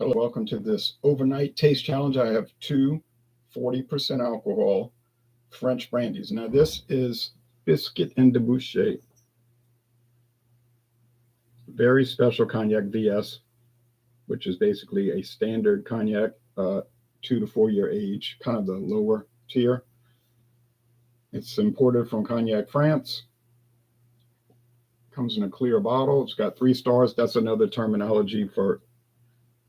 Hello, welcome to this overnight taste challenge. I have two 40% alcohol French brandies. Now, this is Bisquit and Dubouché, very special Cognac VS, which is basically a standard Cognac, 2 to 4 year age, kind of the lower tier. It's imported from Cognac, France. Comes in a clear bottle. It's got 3 stars. That's another terminology for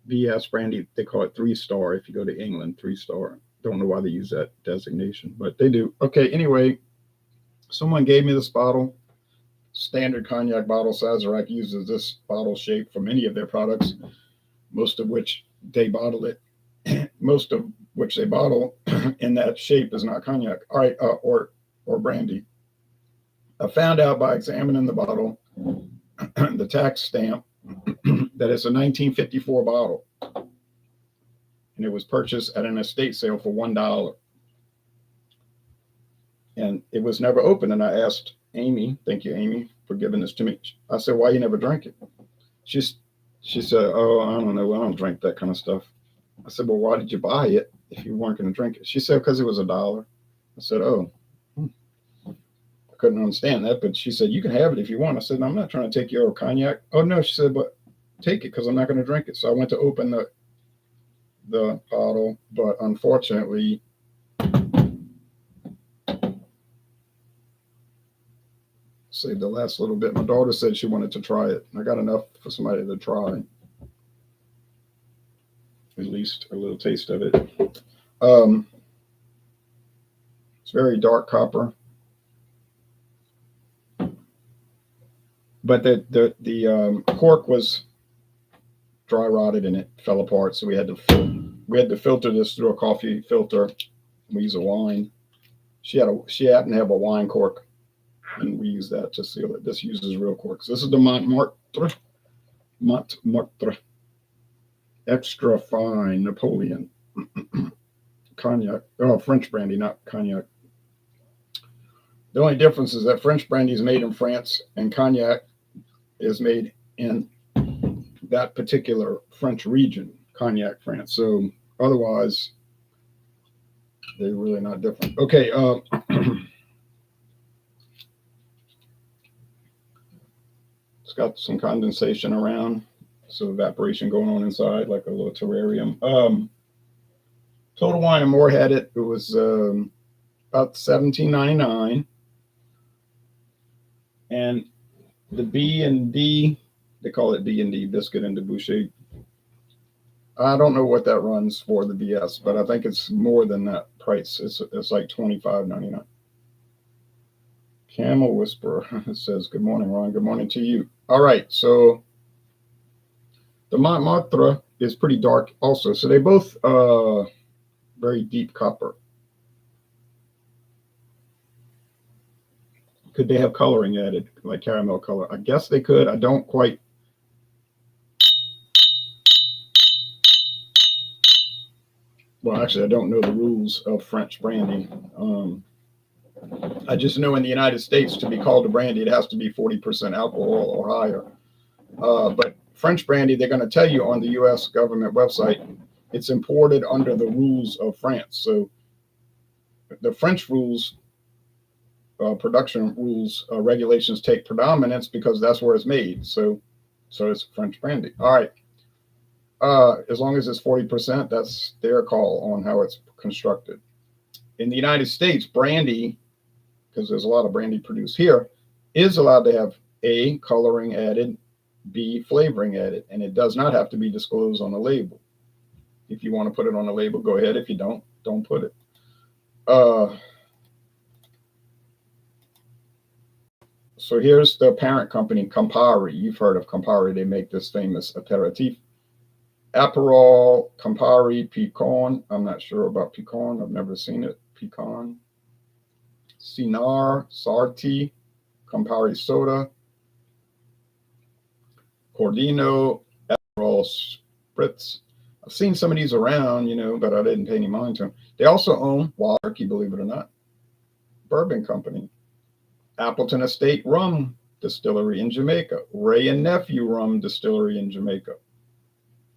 VS brandy. They call it 3 star. If you go to England, 3 star. Don't know why they use that designation, but they do. Okay, anyway, someone gave me this bottle. Standard Cognac bottle size. Rack uses this bottle shape for many of their products, most of which they bottle in that shape is not Cognac. All right, or brandy. I found out by examining the bottle, the tax stamp, that it's a 1954 bottle, and it was purchased at an estate sale for $1, and it was never opened. And I asked Amy, thank you, Amy, for giving this to me. I said, "Why you never drank it?" She said, "Oh, I don't know. I don't drink that kind of stuff." I said, "Well, why did you buy it if you weren't going to drink it?" She said, "Because it was $1." I said, "Oh." I couldn't understand that, but she said, "You can have it if you want." I said, "No, I'm not trying to take your Cognac." "Oh, no," she said, "but take it because I'm not going to drink it." So I went to open the bottle, but unfortunately, saved the last little bit. My daughter said she wanted to try it. I got enough for somebody to try, at least a little taste of it. It's very dark copper, but the cork was dry rotted and it fell apart. So we had to filter this through a coffee filter. We use a wine. She happened to have a wine cork, and we use that to seal it. This uses real corks. This is the Montmartre extra fine Napoleon Cognac. Oh, French brandy, not Cognac. The only difference is that French brandy is made in France and Cognac is made in that particular French region, Cognac, France. So otherwise, they're really not different. Okay. It's got some condensation around, so evaporation going on inside, like a little terrarium. Total Wine and More had it. It was about $17.99, and the B&D, they call it B&D, Bisquit and Dubouché. I don't know what that runs for the BS, but I think it's more than that price. It's like $25.99. Camel Whisperer says, "Good morning, Ron. Good morning to you." All right, so the Montmartre is pretty dark also. So they both very deep copper. Could they have coloring added, like caramel color? I guess they could. I don't quite. Well, actually, I don't know the rules of French brandy. I just know in the United States, to be called a brandy, it has to be 40% alcohol or higher. But French brandy, they're going to tell you on the U.S. government website, it's imported under the rules of France. So the French rules, production rules, regulations take predominance because that's where it's made. So it's French brandy. All right. As long as it's 40%, that's their call on how it's constructed. In the United States, brandy, because there's a lot of brandy produced here, is allowed to have A, coloring added, B, flavoring added, and it does not have to be disclosed on the label. If you want to put it on the label, go ahead. If you don't put it. So here's the parent company, Campari. You've heard of Campari. They make this famous aperitif. Aperol, Campari, Pecan. I'm not sure about Pecan. I've never seen it. Pecan. Cynar, Sarti, Campari Soda, Cordino, Aperol Spritz. I've seen some of these around, but I didn't pay any mind to them. They also own Wild Turkey, believe it or not. Bourbon Company. Appleton Estate Rum Distillery in Jamaica. Ray and Nephew Rum Distillery in Jamaica.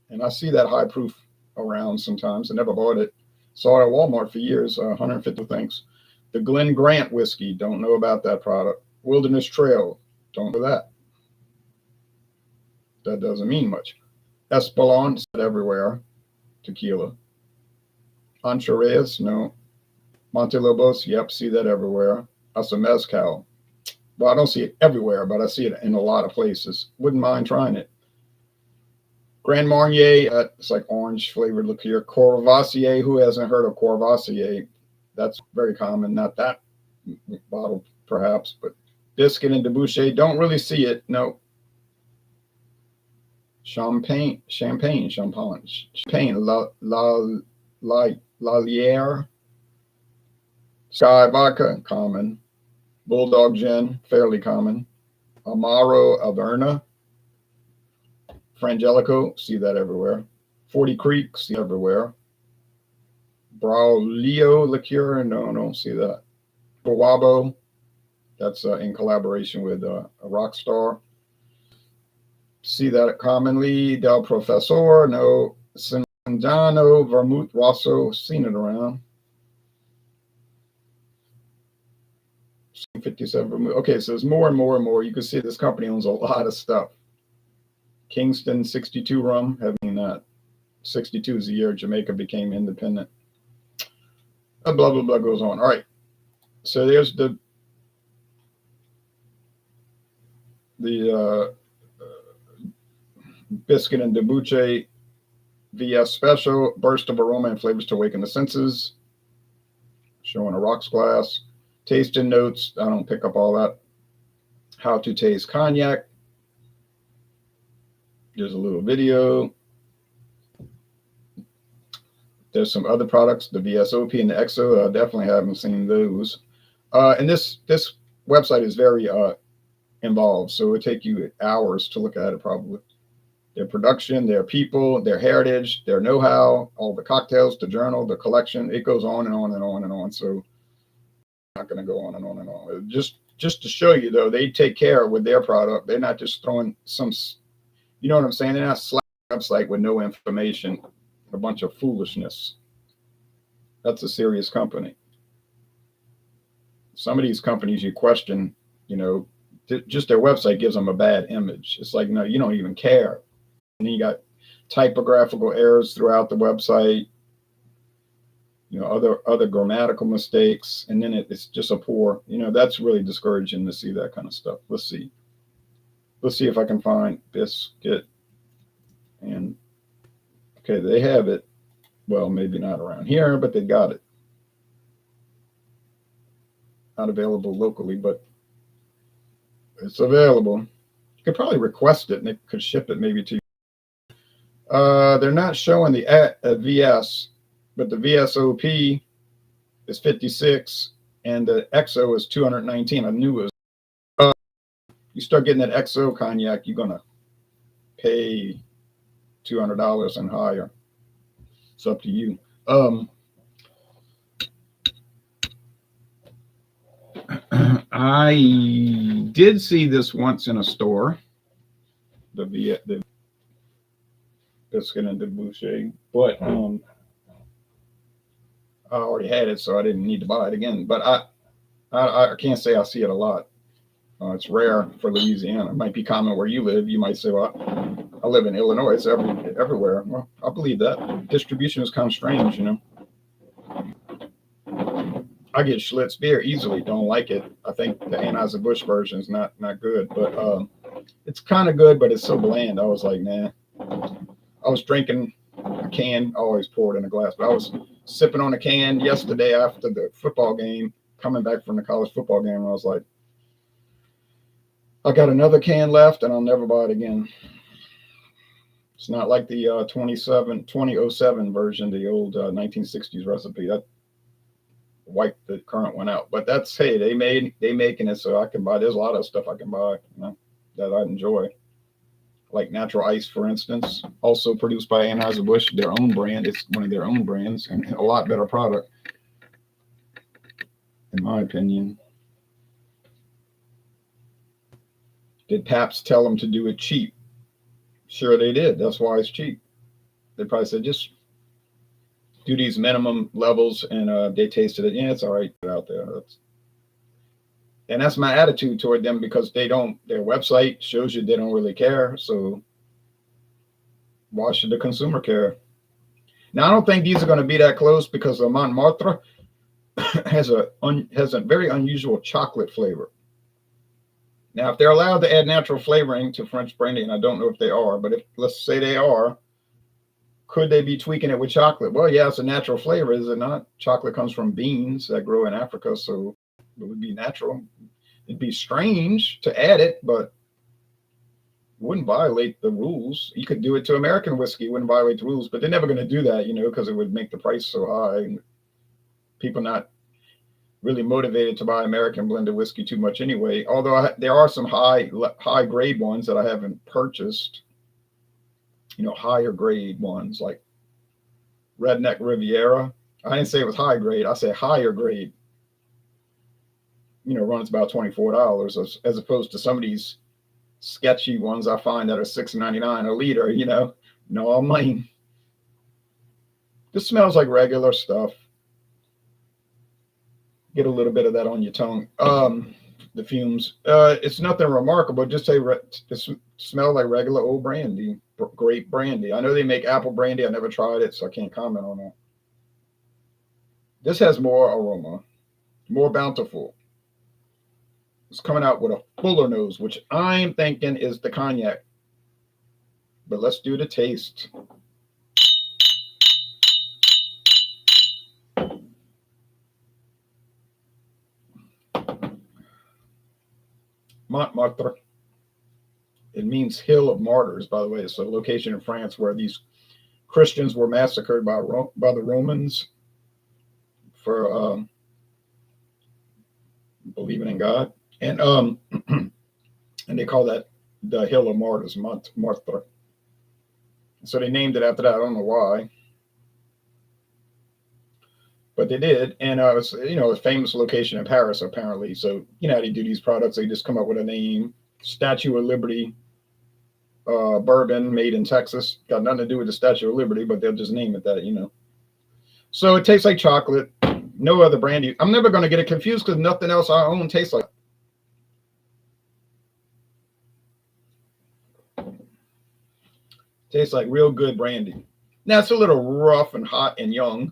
And I see that high proof around sometimes. I never bought it. Saw it at Walmart for years, 150 things. The Glen Grant whiskey, don't know about that product. Wilderness Trail, don't know that. That doesn't mean much. Espolon, everywhere. Tequila. Ancho Reyes, no. Montelobos, yep, see that everywhere. Asa Mezcal. Well, I don't see it everywhere, but I see it in a lot of places. Wouldn't mind trying it. Grand Marnier, it's like orange flavored liqueur. Courvoisier, who hasn't heard of Courvoisier? That's very common. Not that bottle, perhaps, but Bisquit and Dubouché, don't really see it. No. Champagne, Lalière, Sky Vodka, common. Bulldog Gin, fairly common. Amaro Averna, Frangelico, see that everywhere. 40 Creek, see everywhere. Braulio liqueur, no, don't see that. Bawabo, that's in collaboration with a rock star. See that commonly. Del Professor, no. Sindano, Vermouth Rosso, seen it around. 57 Vermouth. Okay, so there's more and more and more. You can see this company owns a lot of stuff. Kingston 62 rum, having that. 62 is the year Jamaica became independent. Blah, blah, blah goes on. All right. So there's the Bisquit and Dubouché VS Special, burst of aroma and flavors to awaken the senses. Showing a rocks glass. Tasting notes, I don't pick up all that. How to taste cognac. There's a little video. There's some other products, the VSOP and the XO. I definitely haven't seen those. And this website is very involved, so it would take you hours to look at it probably. Their production, their people, their heritage, their know-how, all the cocktails, the journal, the collection. It goes on and on and on and on. So I'm not going to go on and on and on. Just to show you, though, they take care with their product. They're not just throwing some, you know what I'm saying? They're not slapping a website with no information, a bunch of foolishness. That's a serious company. Some of these companies you question, you know, just their website gives them a bad image. It's like, no, you don't even care. And then you got typographical errors throughout the website, you know, other grammatical mistakes, and then it's just a poor, you know, that's really discouraging to see that kind of stuff. Let's see if I can find Bisquit. And okay, they have it. Well, maybe not around here, but they got it. Not available locally, but it's available. You could probably request it and they could ship it maybe to you. They're not showing the VS, but the VSOP is 56 and the XO is 219. I knew it was. You start getting that XO cognac, you're going to pay $200 and higher. It's up to you. I did see this once in a store, the Bisquit and Dubouché, but I already had it, so I didn't need to buy it again. But I can't say I see it a lot. It's rare for Louisiana. It might be common where you live. You might say, well, I live in Illinois. It's everywhere. Well, I believe that. Distribution is kind of strange, you know. I get Schlitz beer easily. Don't like it. I think the Anheuser-Busch version is not good, but it's kind of good, but it's so bland. I was like, nah. I was drinking a can. I always pour it in a glass, but I was sipping on a can yesterday after the football game, coming back from the college football game, and I was like, I got another can left, and I'll never buy it again. It's not like the 2007 version, the old 1960s recipe. That wiped the current one out. But that's, hey, they making it so I can buy. There's a lot of stuff I can buy, you know, that I enjoy. Like Natural Ice, for instance, also produced by Anheuser-Busch, their own brand. It's one of their own brands and a lot better product, in my opinion. Did Pabst tell them to do it cheap? Sure they did. That's why it's cheap. They probably said, just do these minimum levels, and they tasted it. Yeah, it's all right out there. And that's my attitude toward them, because they don't. Their website shows you they don't really care. So why should the consumer care? Now I don't think these are going to be that close, because the Montmartre has a very unusual chocolate flavor. Now, if they're allowed to add natural flavoring to French brandy, and I don't know if they are, but if let's say they are, could they be tweaking it with chocolate? Well, yeah, it's a natural flavor, is it not? Chocolate comes from beans that grow in Africa, so it would be natural. It'd be strange to add it, but it wouldn't violate the rules. You could do it to American whiskey, it wouldn't violate the rules, but they're never going to do that, because it would make the price so high. And people not really motivated to buy American blended whiskey too much anyway. Although there are some high grade ones that I haven't purchased. Higher grade ones like Redneck Riviera. I didn't say it was high grade. I said higher grade. Runs about $24 as opposed to some of these sketchy ones I find that are $6.99 a liter. No, I'm lame. This smells like regular stuff. Get a little bit of that on your tongue. The fumes. It's nothing remarkable. Just say it smells like regular old brandy, grape brandy. I know they make apple brandy. I never tried it, so I can't comment on that. This has more aroma, more bountiful. It's coming out with a fuller nose, which I'm thinking is the cognac. But let's do the taste. Montmartre. It means Hill of Martyrs, by the way. It's a location in France where these Christians were massacred by the Romans for believing in God. And and they call that the Hill of Martyrs, Montmartre. So they named it after that. I don't know why, but they did. And it's a famous location in Paris apparently. So how they do these products? They just come up with a name. Statue of Liberty bourbon made in Texas. Got nothing to do with the Statue of Liberty, but they'll just name it that. So it tastes like chocolate. No other brandy. I'm never going to get it confused because nothing else I own tastes like. Tastes like real good brandy. Now it's a little rough and hot and young.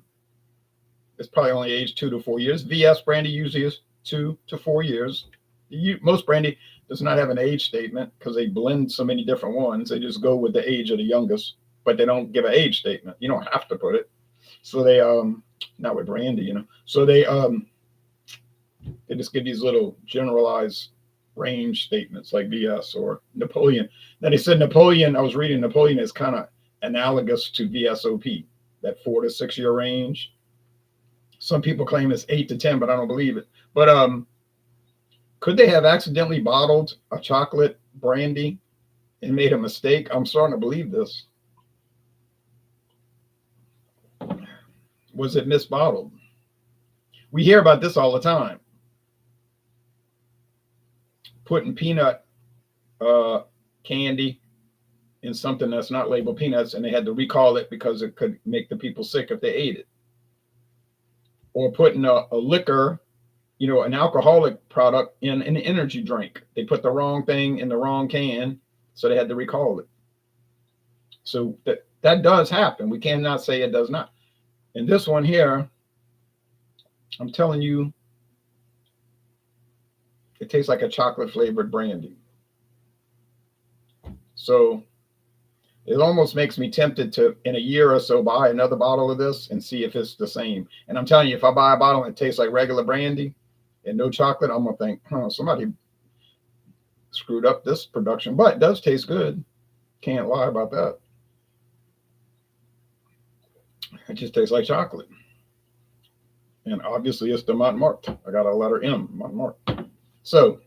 It's probably only aged 2 to 4 years. VS brandy usually is 2 to 4 years. Most brandy does not have an age statement because they blend so many different ones. They just go with the age of the youngest, but they don't give an age statement. You don't have to put it. So they not with brandy, So they just give these little generalized range statements like VS or Napoleon. Then they said Napoleon, I was reading Napoleon is kind of analogous to VSOP, that 4 to 6 year range. Some people claim it's 8 to 10, but I don't believe it. But could they have accidentally bottled a chocolate brandy and made a mistake? I'm starting to believe this. Was it misbottled? We hear about this all the time. Putting peanut candy in something that's not labeled peanuts, and they had to recall it because it could make the people sick if they ate it. Or putting a liquor, an alcoholic product in an energy drink. They put the wrong thing in the wrong can, so they had to recall it. So that does happen. We cannot say it does not. And this one here, I'm telling you, it tastes like a chocolate flavored brandy. So it almost makes me tempted to, in a year or so, buy another bottle of this and see if it's the same. And I'm telling you, if I buy a bottle and it tastes like regular brandy and no chocolate, I'm going to think, somebody screwed up this production. But it does taste good. Can't lie about that. It just tastes like chocolate. And obviously it's the Montmartre. I got a letter M, Montmartre. So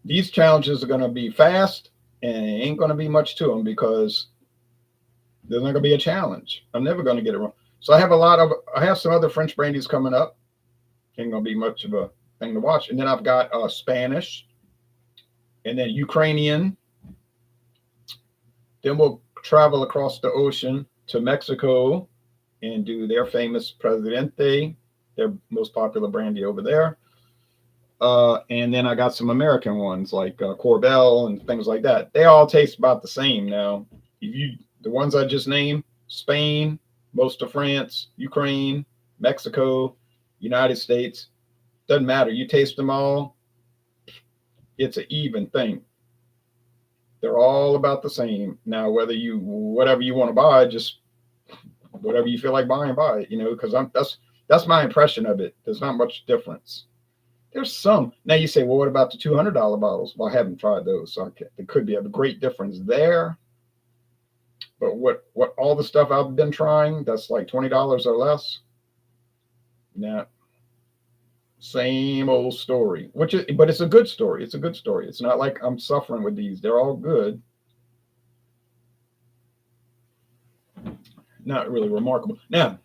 these challenges are going to be fast and it ain't going to be much to them because there's not going to be a challenge. I'm never going to get it wrong. So I have some other French brandies coming up. Ain't going to be much of a thing to watch. And then I've got Spanish and then Ukrainian. Then we'll travel across the ocean to Mexico and do their famous Presidente, their most popular brandy over there. And then I got some American ones like Corbel and things like that. They all taste about the same now. The ones I just named, Spain, most of France, Ukraine, Mexico, United States, doesn't matter. You taste them all, it's an even thing. They're all about the same. Now, whatever you want to buy, just whatever you feel like buying, buy it. Because that's my impression of it. There's not much difference. There's some. Now you say, well, what about the $200 bottles? Well, I haven't tried those, so there could be a great difference there. But what all the stuff I've been trying, that's like $20 or less. Nah, same old story. But it's a good story. It's a good story. It's not like I'm suffering with these. They're all good. Not really remarkable. Now,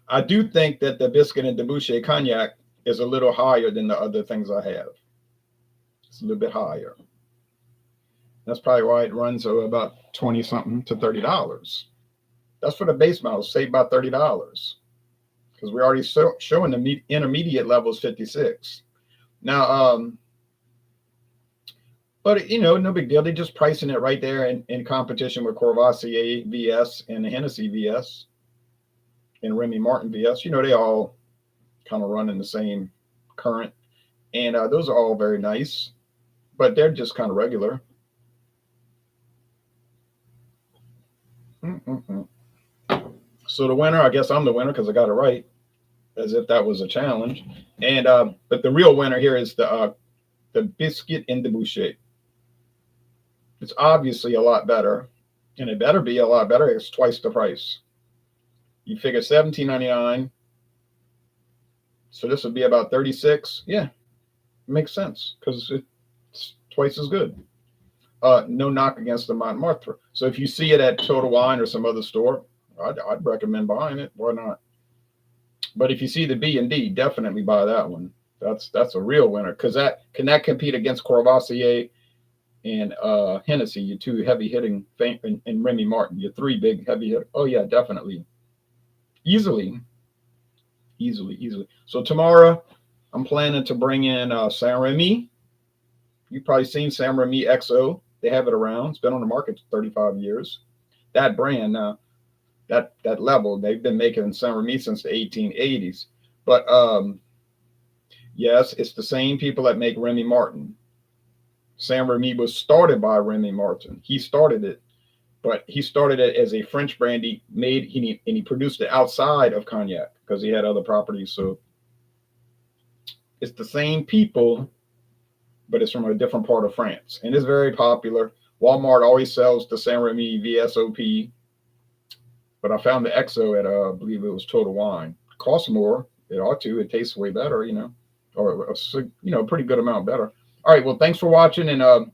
I do think that the Bisquit and Dubouché Cognac is a little higher than the other things I have. It's a little bit higher. That's probably why it runs about 20 something to $30. That's for the base model, save about $30. Because we're already showing the intermediate levels 56. Now, but no big deal. They're just pricing it right there in competition with Courvoisier VS and the Hennessy VS and Remy Martin VS. They all kind of run in the same current, and those are all very nice, but they're just kind of regular. So the winner, I guess I'm the winner because I got it right, as if that was a challenge. And but the real winner here is the Bisquit and Dubouché. It's obviously a lot better, and it better be a lot better. It's twice the price. You figure $17.99. So this would be about 36. Yeah, it makes sense because it's twice as good. No knock against the Montmartre. So if you see it at Total Wine or some other store, I'd recommend buying it. Why not? But if you see the B and D, definitely buy that one. That's a real winner because can that compete against Courvoisier and Hennessy, your two heavy hitting, and Remy Martin, your three big heavy hitters. Oh yeah, definitely, easily. So tomorrow, I'm planning to bring in Saint Remy. You've probably seen Saint Remy XO. They have it around. It's been on the market for 35 years. That brand now, that level, they've been making Saint Remy since the 1880s. But yes, it's the same people that make Remy Martin. Saint Remy was started by Remy Martin. He started it, but he started it as a French brandy made, and he produced it outside of Cognac because he had other properties. So it's the same people, but it's from a different part of France, and it's very popular. Walmart always sells the Saint Remy VSOP, but I found the XO at I believe it was Total Wine. It costs more. It ought to. It tastes way better, or a pretty good amount better. All right. Well, thanks for watching, and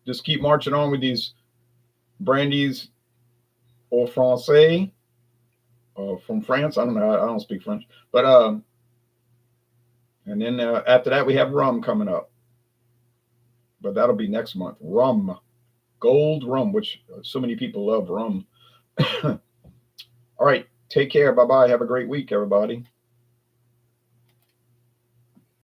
just keep marching on with these brandies au français from France. I don't know. I don't speak French, but and then after that we have rum coming up, but that'll be next month. Rum, gold rum, which so many people love rum. All right. Take care. Bye bye. Have a great week, everybody.